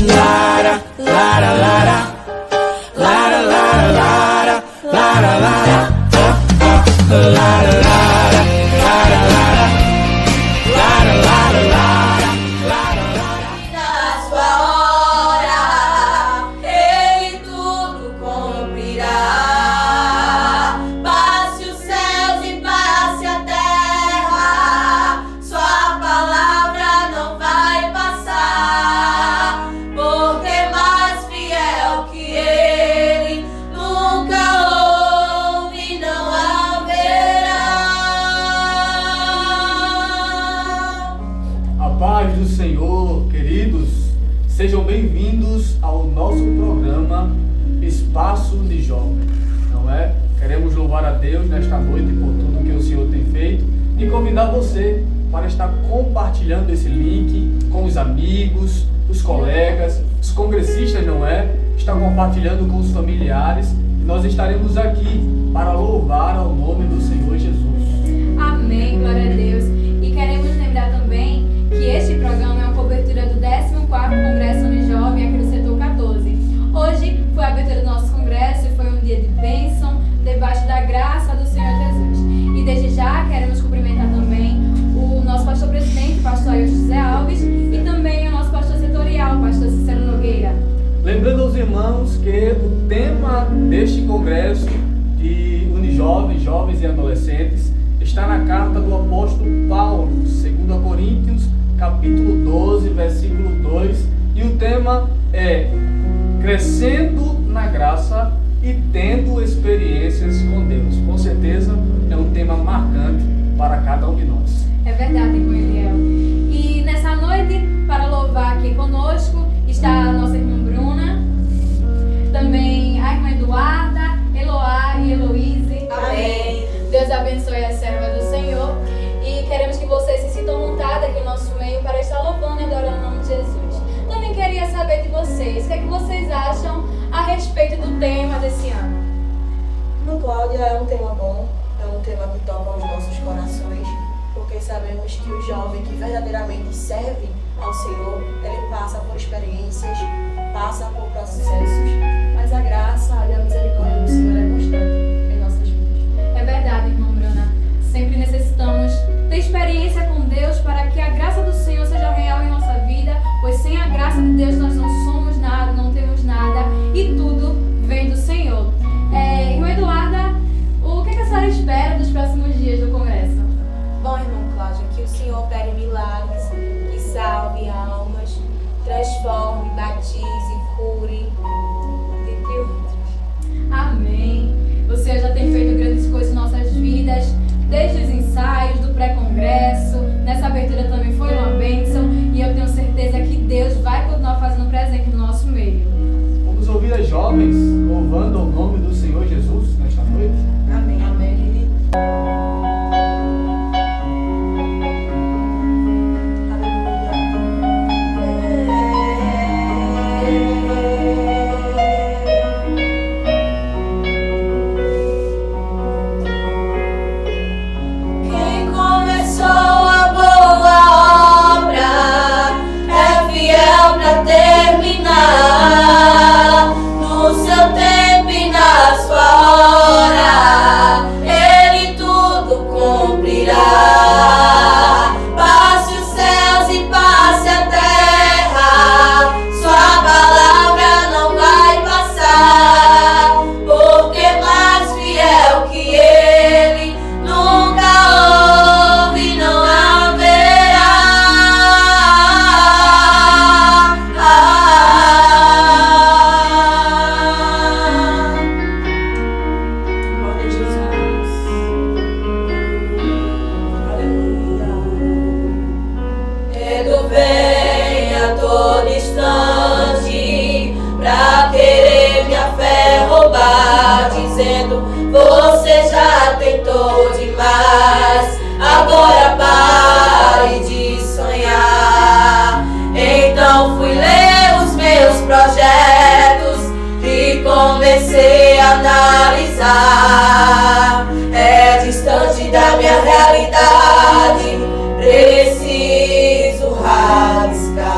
Lara, lara, lara. Lara, lara, lara. Lara, lara. Lara, lara, lara. Lara, lara. Lara, lara, lara. Lara, lara. Na sua hora, Ele tudo cumprirá. Passe os céus e passe a terra, sua palavra não vai passar, porque mais fiel que Ele nunca houve, não haverá. A paz do Senhor, queridos, sejam bem-vindos ao nosso programa Espaço de Jovem, não é? Queremos louvar a Deus nesta noite por tudo que o Senhor tem feito e convidar você para estar compartilhando esse link com os amigos, os colegas, os congressistas, não é? Estar compartilhando com os familiares. Nós estaremos aqui para louvar ao nome do Senhor Jesus. Amém, glória a Deus. E queremos lembrar também que este programa é uma cobertura do 14º Congresso Unijovem aqui no setor 14. Hoje foi a abertura do nosso congresso e foi um dia de bênção, debaixo da graça do Senhor Jesus. E desde já queremos cumprimentar também o nosso pastor presidente, pastor Ailton José Alves, e também o nosso pastor setorial, pastor Cícero Nogueira. Lembrando aos irmãos que o tema deste congresso de Unijovens, jovens e adolescentes, está na carta do apóstolo Paulo, 2 Coríntios, capítulo 12, versículo 2, e o tema é crescendo na graça e tendo experiências com Deus. Com certeza é um tema marcante para cada um de nós. É verdade, irmão Eliel. E nessa noite, para louvar aqui conosco, está a nossa irmã Bruna, também a irmã Eduarda, Eloá e Heloíse. Amém. Deus abençoe a serva do Senhor. E queremos que vocês se sintam vontade aqui no nosso meio para estar louvando e adorando o nome de Jesus. Também queria saber de vocês, o que é que vocês acham a respeito do tema desse ano? Não, Cláudia, é um tema bom, é um tema que toca os nossos corações, porque sabemos que o jovem que verdadeiramente serve ao Senhor, ele passa por experiências, passa por processos, mas a graça e a misericórdia do Senhor é constante em nossas vidas. É verdade, irmã Bruna. Sempre necessitamos ter experiência com Deus para que a graça do Senhor seja real em nossa vida, pois sem a graça de Deus nós não somos nada, não temos nada e tudo vem do Senhor. Irmã Eduarda, o que a senhora espera dos próximos dias do Congresso? Bom, irmão Cláudio, que o Senhor opere milagres, que salve almas, transforme, batize, cure, entre outros. Amém. O Senhor já tem feito grandes coisas em nossas vidas, desde os ensaios, do pré-congresso, nessa abertura também foi uma bênção e eu tenho certeza que Deus vai continuar fazendo presente no nosso meio. Vamos ouvir as jovens louvando ao nome do Senhor Jesus nesta noite. Amém. Amém. Quem começou a boa obra é fiel para terminar. No seu tempo e na sua hora, Ele tudo cumprirá. Passe os céus e passe a terra, sua palavra não vai passar, porque mais fiel que Ele nunca houve, não haverá. Glória a Jesus. Aleluia. Medo vem a todo instante pra querer minha fé roubar, dizendo: você já tentou demais, agora pare de sonhar. Então fui ler os meus projetos e comecei a analisar. É distante da minha realidade, preciso arriscar.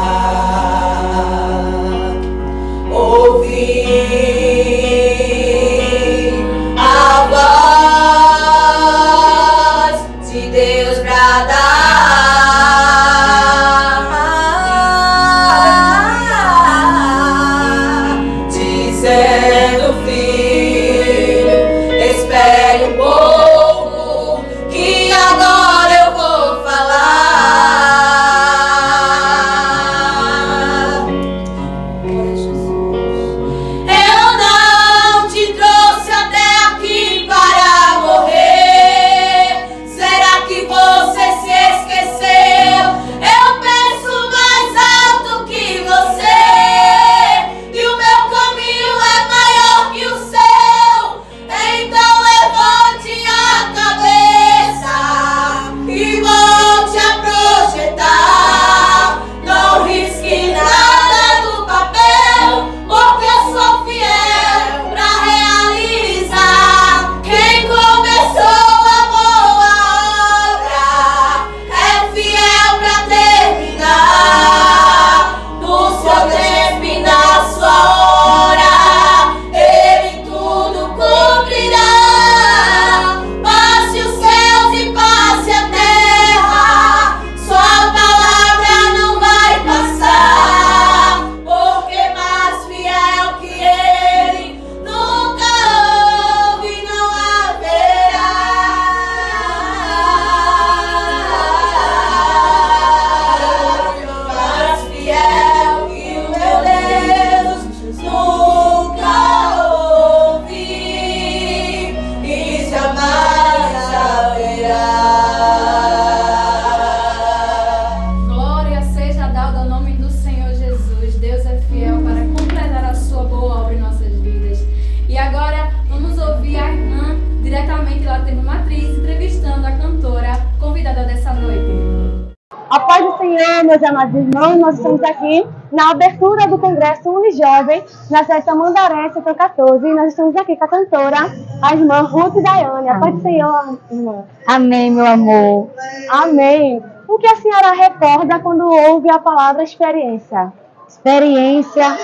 meus amados irmãos, nós estamos aqui na abertura do Congresso Unijovem, na Sexta Mandaré, setor 14, e nós estamos aqui com a cantora, a irmã Ruth Daiane. A paz do Senhor, irmã. Amém, meu amor. Amém. O que a senhora recorda quando ouve a palavra experiência? Experiência,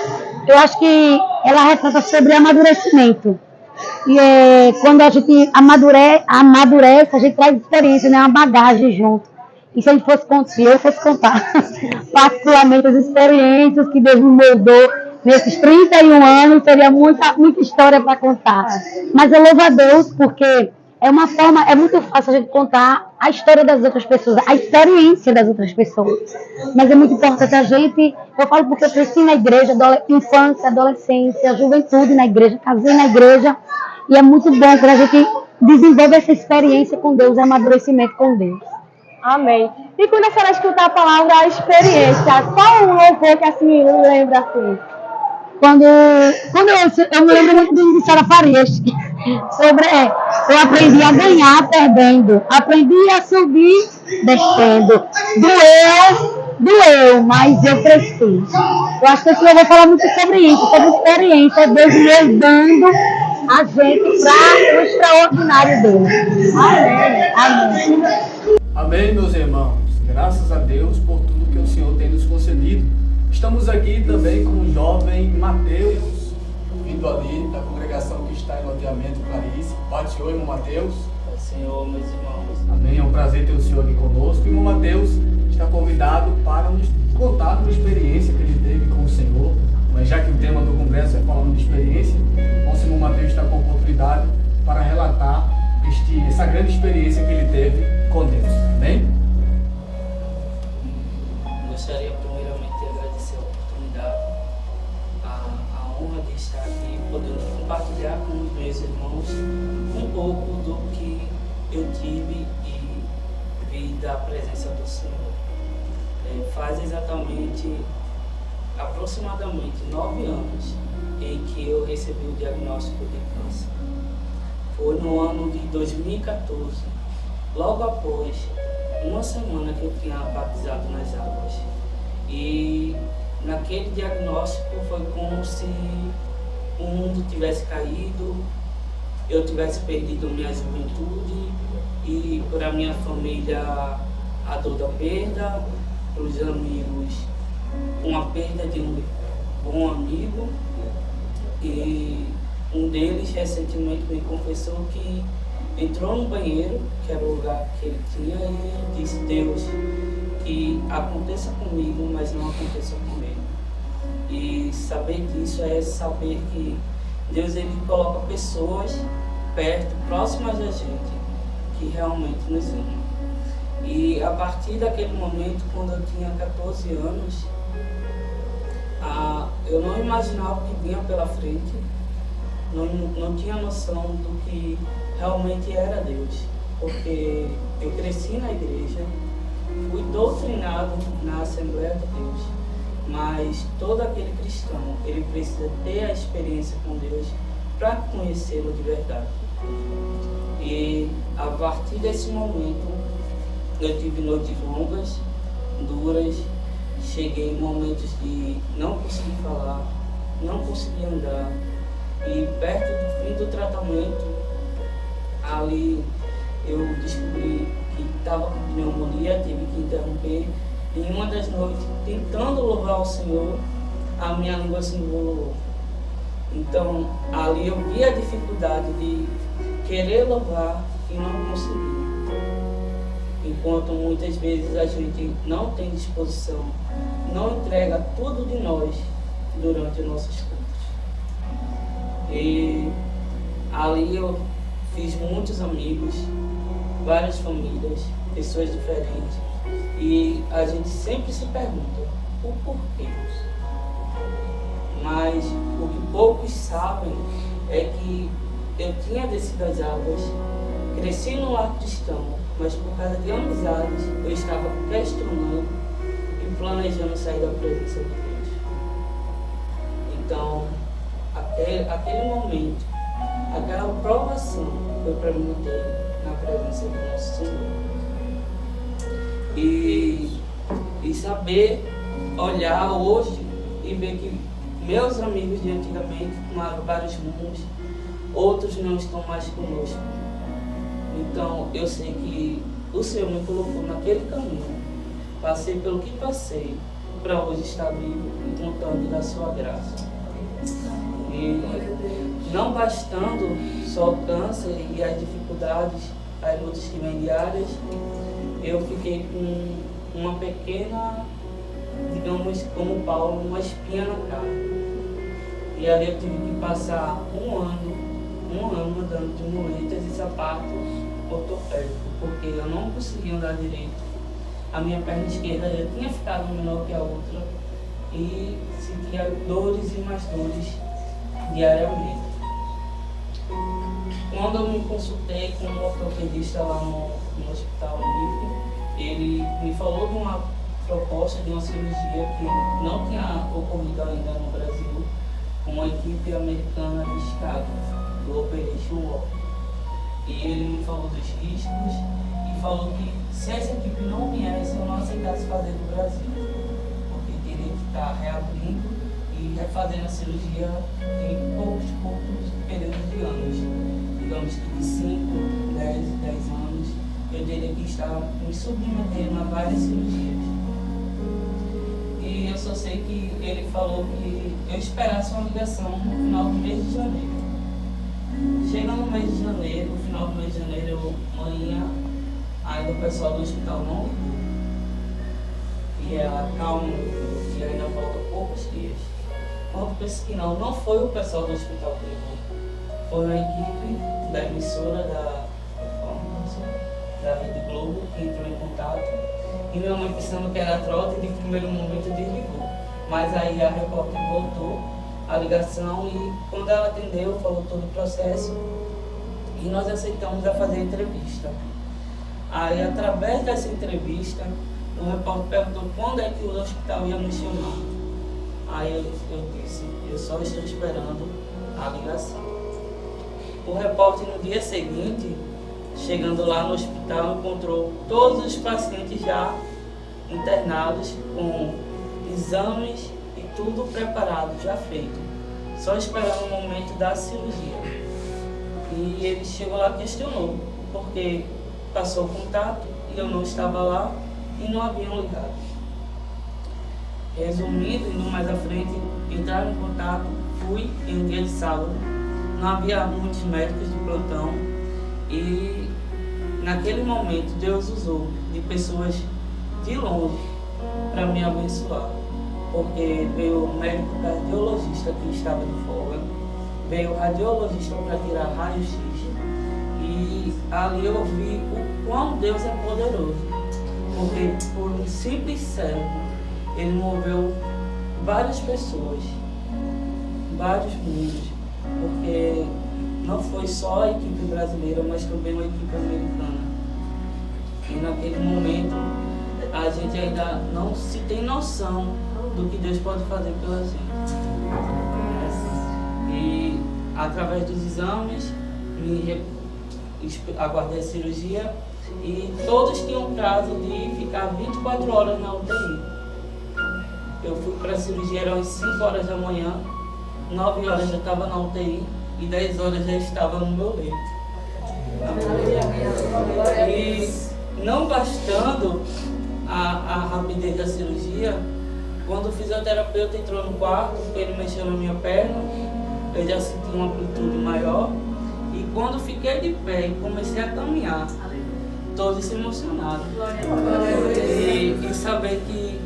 eu acho que ela retrata sobre amadurecimento. E quando a gente amadurece, a gente traz experiência, né? Uma bagagem junto. E se a gente fosse contar, eu fosse contar particularmente as experiências que Deus me moldou nesses 31 anos, seria muita história para contar. Mas eu louvo a Deus porque é muito fácil a gente contar a história das outras pessoas, a experiência das outras pessoas. Mas é muito importante eu falo porque eu cresci na igreja, infância, adolescência, juventude na igreja, casei na igreja, e é muito bom quando a gente desenvolve essa experiência com Deus, amadurecimento com Deus. Amém. E quando a senhora escutar a palavra experiência, qual o louvor que a senhora lembra assim? Quando eu me lembro muito de Sara Farias, eu aprendi a ganhar perdendo, aprendi a subir descendo, doeu, mas eu cresci. Eu acho que eu vou falar muito sobre isso, sobre experiência, Deus moldando a gente para o extraordinário dele. Amém. Amém. Amém, meus irmãos. Graças a Deus por tudo que o Senhor tem nos concedido. Estamos aqui também com o jovem Mateus, vindo ali da congregação que está em loteamento Clarice. Bate oi, irmão Mateus. Senhor, meus irmãos. Amém, é um prazer ter o Senhor aqui conosco. E o irmão Mateus está convidado para nos contar uma experiência que ele teve com o Senhor. Mas já que o tema do congresso é falando de experiência, o irmão Mateus está com a oportunidade para relatar essa grande experiência que ele teve com Deus. Amém? Gostaria primeiramente de agradecer a oportunidade, a honra de estar aqui, podendo compartilhar com os meus irmãos um pouco do que eu tive e vi da presença do Senhor. Faz aproximadamente 9 anos em que eu recebi o diagnóstico de câncer. Foi no ano de 2014, logo após uma semana que eu tinha batizado nas águas. E naquele diagnóstico foi como se o mundo tivesse caído, eu tivesse perdido minha juventude e para minha família a dor da perda, para os amigos uma perda de um bom amigo. E um deles recentemente me confessou que entrou no banheiro, que era o lugar que ele tinha, e disse: Deus, que aconteça comigo, mas não aconteça comigo. E saber disso é saber que Deus ele coloca pessoas perto, próximas da gente, que realmente nos amam. E a partir daquele momento, quando eu tinha 14 anos, eu não imaginava o que vinha pela frente. Não tinha noção do que realmente era Deus, porque eu cresci na igreja, fui doutrinado na Assembleia de Deus, mas todo aquele cristão, ele precisa ter a experiência com Deus para conhecê-lo de verdade. E a partir desse momento, eu tive noites longas, duras, cheguei em momentos de não conseguir falar, não conseguir andar. E perto do fim do tratamento, ali eu descobri que estava com pneumonia, tive que interromper. E em uma das noites, tentando louvar o Senhor, a minha língua se enrolou. Então, ali eu vi a dificuldade de querer louvar e não conseguir. Enquanto muitas vezes a gente não tem disposição, não entrega tudo de nós durante os nossos cultos. E ali eu fiz muitos amigos, várias famílias, pessoas diferentes. E a gente sempre se pergunta o porquê. Mas o que poucos sabem é que eu tinha descido as águas, cresci no lar cristão, mas por causa de amizades eu estava questionando e planejando sair da presença de Deus. Então, aquele momento, aquela provação foi para me manter na presença do nosso Senhor. E E saber olhar hoje e ver que meus amigos de antigamente tomaram vários rumos, outros não estão mais conosco. Então eu sei que o Senhor me colocou naquele caminho, passei pelo que passei, para hoje estar vivo e contando da sua graça. E não bastando só o câncer e as dificuldades, as lutas que vêm diárias, eu fiquei com uma pequena, digamos, como Paulo, uma espinha na cara. E ali eu tive que passar um ano andando de muletas e sapato ortopédico, porque eu não conseguia andar direito. A minha perna esquerda já tinha ficado menor que a outra e sentia dores e mais dores diariamente. Quando eu me consultei com um ortopedista lá no Hospital Livre, ele me falou de uma proposta de uma cirurgia que não tinha ocorrido ainda no Brasil, com uma equipe americana de Chicago, do Operation War. E ele me falou dos riscos e falou que se essa equipe não viesse, eu não aceitasse fazer no Brasil, porque teria que estar reabrindo e refazendo a cirurgia em poucos períodos de anos. Digamos que de 5, 10 anos, eu teria que estar me submetendo a várias cirurgias. E eu só sei que ele falou que eu esperasse uma ligação no final do mês de janeiro. Chega no mês de janeiro, no final do mês de janeiro, manhã, ainda o pessoal do hospital não ligou. E ela, calma, e ainda faltam poucos dias. Quando penso que não foi o pessoal do hospital que ligou. Foi uma equipe da emissora da Rede Globo que entrou em contato. E minha mãe, pensando que era trote, de primeiro momento desligou. Mas aí a repórter voltou a ligação e quando ela atendeu, falou todo o processo e nós aceitamos a fazer a entrevista. Aí, através dessa entrevista, o repórter perguntou quando é que o hospital ia nos chamar. Aí eu disse, eu só estou esperando a ligação. O repórter, no dia seguinte, chegando lá no hospital, encontrou todos os pacientes já internados, com exames e tudo preparado, já feito, só esperando o momento da cirurgia. E ele chegou lá e questionou, porque passou o contato e eu não estava lá e não haviam ligado. Resumindo, indo mais à frente, entraram em contato, fui em um dia de sábado, não havia muitos médicos de plantão e naquele momento Deus usou de pessoas de longe para me abençoar, porque veio o médico cardiologista que estava de folga, veio o radiologista para tirar raio-x e ali eu vi o quão Deus é poderoso, porque por um simples servo ele moveu várias pessoas, vários mundos, porque não foi só a equipe brasileira, mas também uma equipe americana. E naquele momento a gente ainda não se tem noção do que Deus pode fazer pela gente. E através dos exames, aguardei a cirurgia e todos tinham prazo de ficar 24 horas na UTI. Eu fui para a cirurgia, eram às 5 horas da manhã, 9 horas já estava na UTI e 10 horas já estava no meu leito. E não bastando a rapidez da cirurgia, quando o fisioterapeuta entrou no quarto, ele mexeu na minha perna, eu já senti uma amplitude maior. E quando fiquei de pé e comecei a caminhar, todos emocionados. E saber que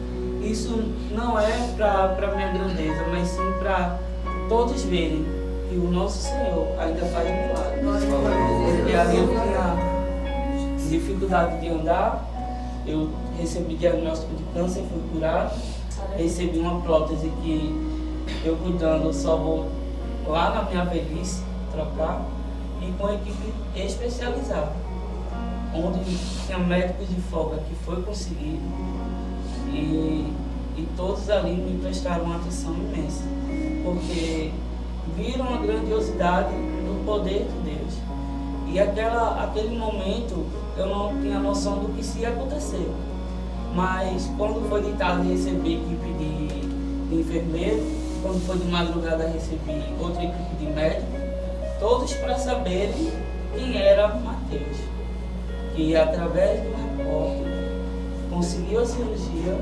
isso não é para minha grandeza, mas sim para todos verem que o nosso Senhor ainda faz milagres. Porque ali eu tinha dificuldade de andar, eu recebi diagnóstico de câncer, fui curado, recebi uma prótese que eu cuidando só vou lá na minha velhice trocar, e com a equipe especializada, onde tinha médicos de folga que foi conseguido e todos ali me prestaram uma atenção imensa, porque viram a grandiosidade do poder de Deus. E aquele momento eu não tinha noção do que se ia acontecer. Mas quando foi de tarde recebi equipe de enfermeiro, quando foi de madrugada recebi outra equipe de médico, todos para saberem quem era Mateus, que através do repórter conseguiu a cirurgia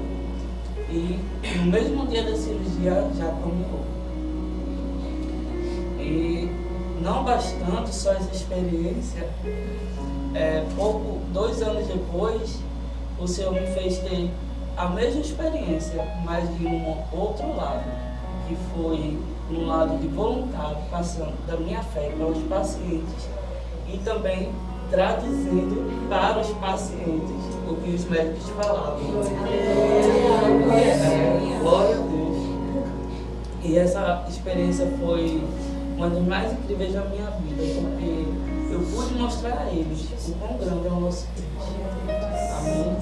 e no mesmo dia da cirurgia já caminhou. E não bastante só essa experiência, 2 anos depois, o Senhor me fez ter a mesma experiência, mas de um outro lado, que foi no lado de voluntário, passando da minha fé para os pacientes e também traduzindo para os pacientes o que os médicos falavam. Glória a Deus. E essa experiência foi uma das mais incríveis da minha vida, porque eu pude mostrar a eles o quão grande é o nosso Deus. Amém.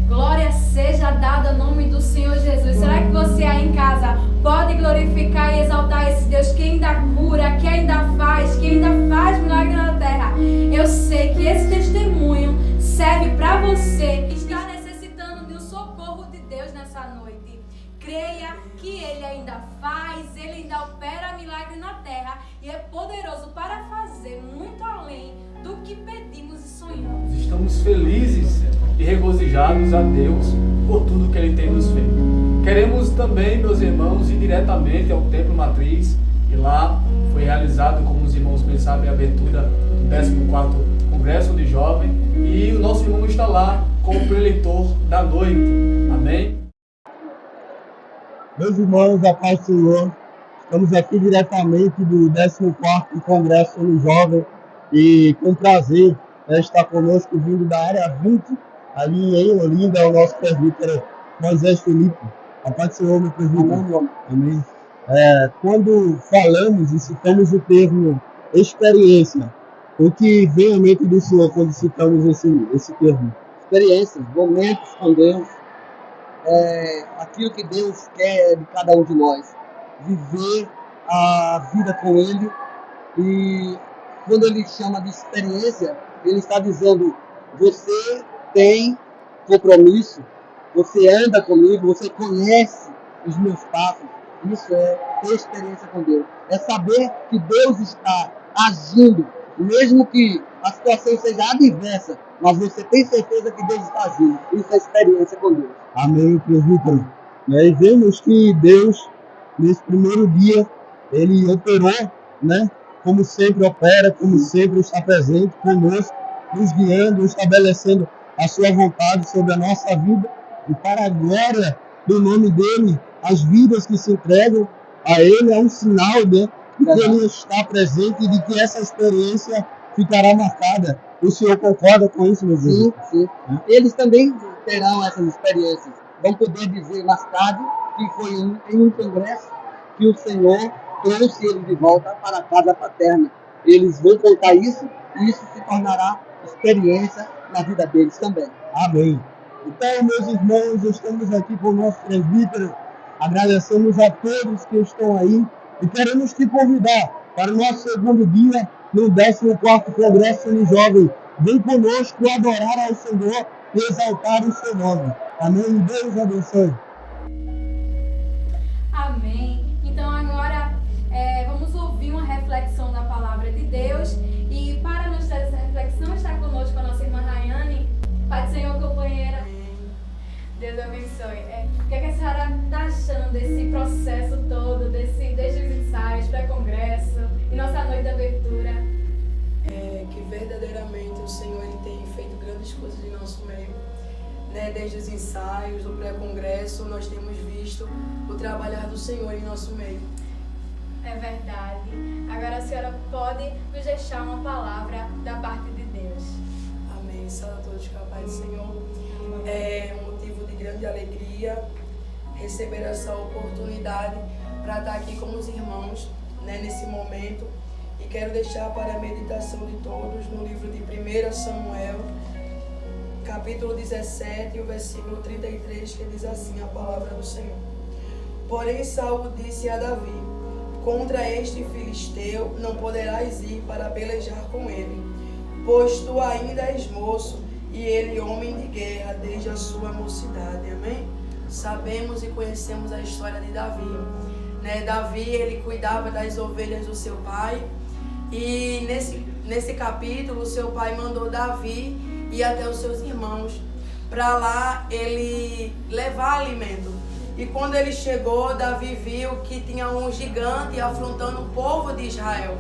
Glória seja dada ao nome do Senhor Jesus. Será que você aí em casa pode glorificar e exaltar esse Deus que ainda cura, que ainda faz milagre na terra? Eu sei que esse testemunho serve para você que está necessitando de um socorro de Deus nessa noite. Creia que Ele ainda faz, Ele ainda opera milagre na terra e é poderoso para fazer muito além do que pedimos e sonhamos. Estamos felizes e regozijados a Deus por tudo que Ele tem nos feito. Queremos também, meus irmãos, ir diretamente ao Templo Matriz, e lá foi realizado, como os irmãos bem sabem, a abertura do 14º Congresso de Jovem, e o nosso irmão está lá como preleitor da noite. Amém? Meus irmãos, a paz do Senhor, estamos aqui diretamente do 14º Congresso do Jovem, e com prazer estar conosco vindo da área 20, ali em Olinda, é o nosso presbítero Moisés Felipe. A paz do Senhor, meu presbítero. Amém. Quando falamos e citamos o termo experiência, o que vem à mente do Senhor quando citamos esse termo? Experiências, momentos com Deus, aquilo que Deus quer de cada um de nós, viver a vida com Ele. E quando Ele chama de experiência, Ele está dizendo: você tem compromisso, você anda comigo, você conhece os meus passos. Isso é ter experiência com Deus. É saber que Deus está agindo, mesmo que a situação seja adversa, mas você tem certeza que Deus está agindo. Isso é experiência com Deus. Amém, presbítero. E vemos que Deus, nesse primeiro dia, Ele operou, como sempre opera, como sempre está presente conosco, nos guiando, estabelecendo a sua vontade sobre a nossa vida, e para a glória do nome dele, as vidas que se entregam a ele é um sinal de que ele está presente e de que essa experiência ficará marcada. O senhor concorda com isso, meu Deus? Sim. Eles também terão essas experiências. Vão poder dizer mais tarde que foi em um congresso que o Senhor trouxe eles de volta para a casa paterna. Eles vão contar isso e isso se tornará experiência na vida deles também. Amém. Então, meus irmãos, estamos aqui com o nosso presbítero. Agradecemos a todos que estão aí e queremos te convidar para o nosso segundo dia no 14º Congresso de Jovem. Vem conosco adorar ao Senhor e exaltar o seu nome. Amém. Deus abençoe. Amém. Então agora vamos ouvir uma reflexão da palavra de Deus. E para nos trazer essa reflexão está conosco a nossa irmã Rayane. Pai do Senhor, companheira. Deus abençoe. O que a senhora está achando desse processo todo, desde os ensaios, pré-congresso e nossa noite de abertura? Que verdadeiramente o Senhor ele tem feito grandes coisas em nosso meio. Desde os ensaios, do pré-congresso, nós temos visto o trabalhar do Senhor em nosso meio. É verdade. Agora a senhora pode nos deixar uma palavra da parte de Deus. Amém. Salve a todos com a paz do Senhor. É um motivo de grande alegria receber essa oportunidade para estar aqui com os irmãos nesse momento. E quero deixar para a meditação de todos no livro de 1 Samuel, capítulo 17, o versículo 33, que diz assim a palavra do Senhor. Porém Saul disse a Davi: contra este filisteu não poderás ir para pelejar com ele, pois tu ainda és moço, e ele homem de guerra desde a sua mocidade. Amém? Sabemos e conhecemos a história de Davi. Davi, ele cuidava das ovelhas do seu pai, e nesse capítulo o seu pai mandou Davi ir até os seus irmãos para lá ele levar alimento. E quando ele chegou, Davi viu que tinha um gigante afrontando o povo de Israel.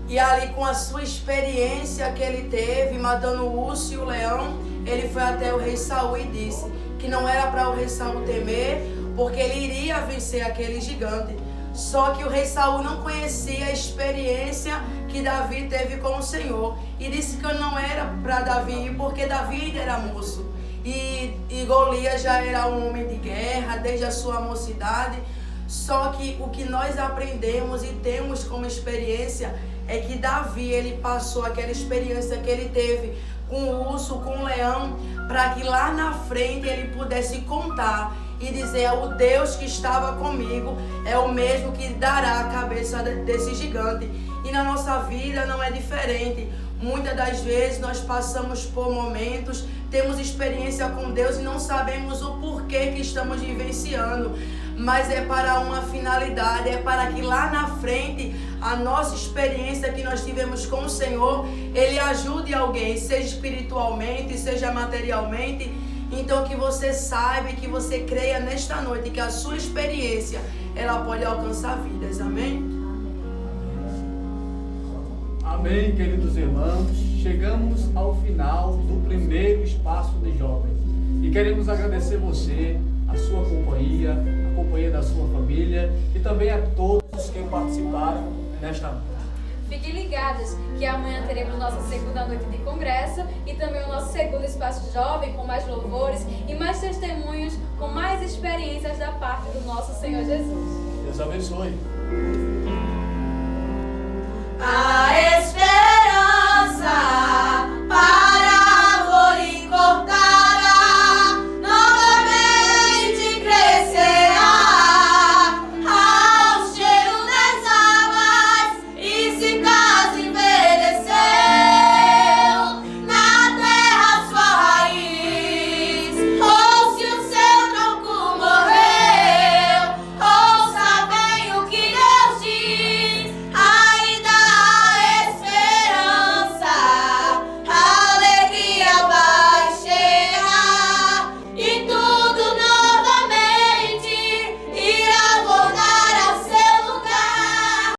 E ali, com a sua experiência que ele teve, matando o urso e o leão, ele foi até o rei Saul e disse que não era para o rei Saul temer, porque ele iria vencer aquele gigante. Só que o rei Saul não conhecia a experiência que Davi teve com o Senhor. E disse que não era para Davi ir, porque Davi ainda era moço. E Golias já era um homem de guerra desde a sua mocidade. Só que o que nós aprendemos e temos como experiência é que Davi, ele passou aquela experiência que ele teve com o urso, com o leão, para que lá na frente ele pudesse contar e dizer: o Deus que estava comigo é o mesmo que dará a cabeça desse gigante. E na nossa vida não é diferente. Muitas das vezes nós passamos por momentos, temos experiência com Deus e não sabemos o porquê que estamos vivenciando. Mas é para uma finalidade, é para que lá na frente a nossa experiência que nós tivemos com o Senhor, Ele ajude alguém, seja espiritualmente, seja materialmente. Então que você saiba e que você creia nesta noite que a sua experiência, ela pode alcançar vidas. Amém? Amém, queridos irmãos. Chegamos ao final do primeiro Espaço de Jovens. E queremos agradecer você, a sua companhia, a companhia da sua família e também a todos que participaram nesta noite. Fiquem ligados que amanhã teremos nossa segunda noite de congresso e também o nosso segundo Espaço Jovem com mais louvores e mais testemunhos, com mais experiências da parte do nosso Senhor Jesus. Deus abençoe. Aê!